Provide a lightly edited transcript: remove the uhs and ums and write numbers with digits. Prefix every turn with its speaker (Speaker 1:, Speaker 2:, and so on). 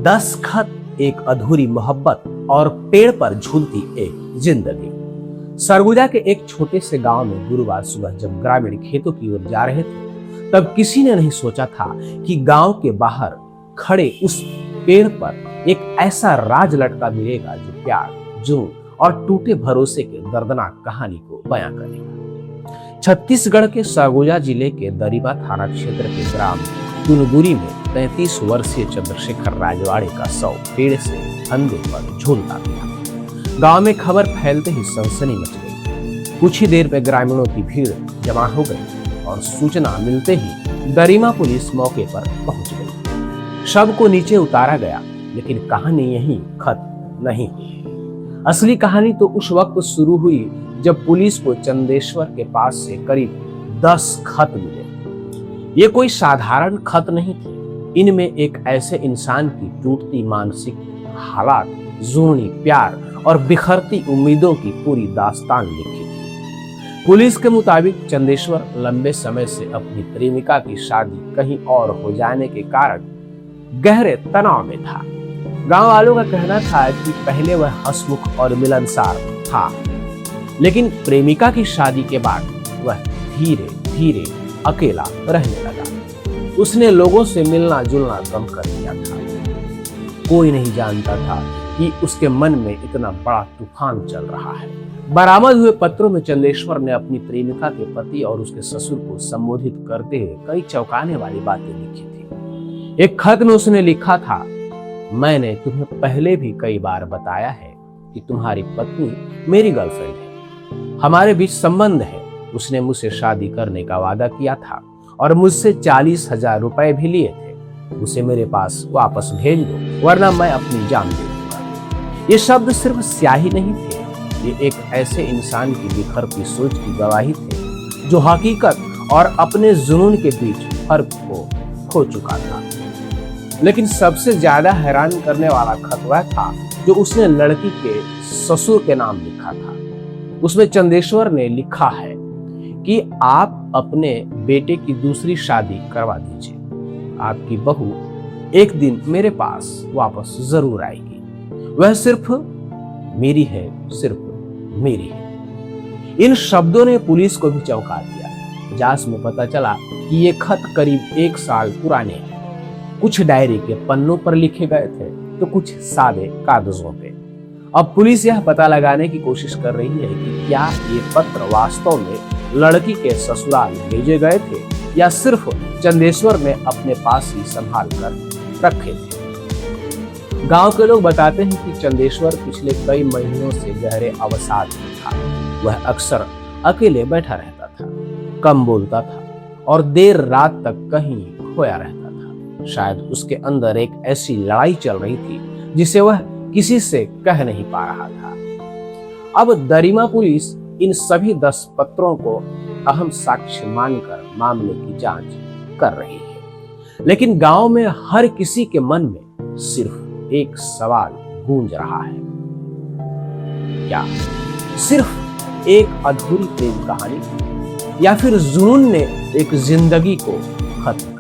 Speaker 1: 10 खत, एक अधूरी मोहब्बत और पेड़ पर झूलती एक जिंदगी। सरगुजा के एक छोटे से गांव में गुरुवार सुबह जब ग्रामीण खेतों की ओर जा रहे थे, तब किसी ने नहीं सोचा था कि गांव के बाहर खड़े उस पेड़ पर एक ऐसा राज लटका मिलेगा जो प्यार, जुनून और टूटे भरोसे के दर्दनाक कहानी को बयां करेगा। छत्तीसगढ़ के सरगुजा जिले के दरिबा थाना क्षेत्र के ग्राम तुनगुरी में 33 वर्षीय चंद्रशेखर राजवाड़े का शव पेड़ से फंदे पर झूलता मिला। गांव में खबर फैलते ही सनसनी मच गई। कुछ ही देर में ग्रामीणों की भीड़ जमा हो गई और सूचना मिलते ही दरिमा पुलिस मौके पर पहुंच गई। शव को नीचे उतारा गया, लेकिन कहानी यहीं खत्म नहीं हुई। असली कहानी तो उस वक्त शुरू हुई जब पुलिस को चंदेश्वर के पास से करीब 10 खत मिले। ये कोई साधारण खत नहीं थे। इनमें एक ऐसे इंसान की टूटती मानसिक हालात, जुनूनी प्यार और बिखरती उम्मीदों की पूरी दास्तान लिखी थी। पुलिस के मुताबिक चंदेश्वर लंबे समय से अपनी प्रेमिका की शादी कहीं और हो जाने के कारण गहरे तनाव में था। गांव वालों का कहना था कि पहले वह हंसमुख और मिलनसार था, लेकिन प्रेमिका की शादी के बाद वह धीरे धीरे अकेला रहने लगा। उसने लोगों से मिलना जुलना कम कर दिया था। कोई नहीं जानता था कि उसके मन में इतना बड़ा तूफान चल रहा है। बरामद हुए पत्रों में चंदेश्वर ने अपनी प्रेमिका के पति और उसके ससुर को संबोधित करते हुए कई चौंकाने वाली बातें लिखी थी। एक खत में उसने लिखा था, मैंने तुम्हें पहले भी कई बार बताया है कि तुम्हारी पत्नी मेरी गर्लफ्रेंड है। हमारे बीच संबंध है। उसने मुझसे शादी करने का वादा किया था और मुझसे 40,000 रुपए भी लिए थे। उसे मेरे पास वापस भेज दो, वरना मैं अपनी जान दे दूंगा। ये शब्द सिर्फ स्याही नहीं थे, ये एक ऐसे इंसान की बिखरती सोच की गवाही थे जो हकीकत और अपने जुनून के बीच फर्क को खो चुका था। लेकिन सबसे ज्यादा हैरान करने वाला खत वह था जो उसने लड़की के ससुर के नाम लिखा था। उसमें चंदेश्वर ने लिखा है कि आप अपने बेटे की दूसरी शादी करवा दीजिए। आपकी बहू एक दिन मेरे पास वापस जरूर आएगी। वह सिर्फ मेरी है, सिर्फ मेरी है। इन शब्दों ने पुलिस को भी चौंका दिया। जांच में पता चला कि ये खत करीब 1 साल पुराने हैं। कुछ डायरी के पन्नों पर लिखे गए थे तो कुछ सादे कागजों पे। अब पुलिस यह पता लगाने की कोशिश कर रही है कि क्या ये पत्र वास्तव में लड़की के ससुराल भेजे गए थे या सिर्फ चंदेश्वर ने अपने पास ही संभाल कर रखे थे। गांव के लोग बताते हैं कि चंदेश्वर पिछले कई महीनों से गहरे अवसाद में था। वह अक्सर अकेले बैठा रहता था, कम बोलता था और देर रात तक कहीं खोया रहता था। शायद उसके अंदर एक ऐसी लड़ाई चल रही थी जिसे वह किसी से कह नहीं पा रहा था। अब दरिमा पुलिस इन सभी 10 पत्रों को अहम साक्ष्य मानकर मामले की जांच कर रही है। लेकिन गांव में हर किसी के मन में सिर्फ एक सवाल गूंज रहा है, क्या सिर्फ एक अधूरी प्रेम कहानी या फिर जुनून ने एक जिंदगी को खत्म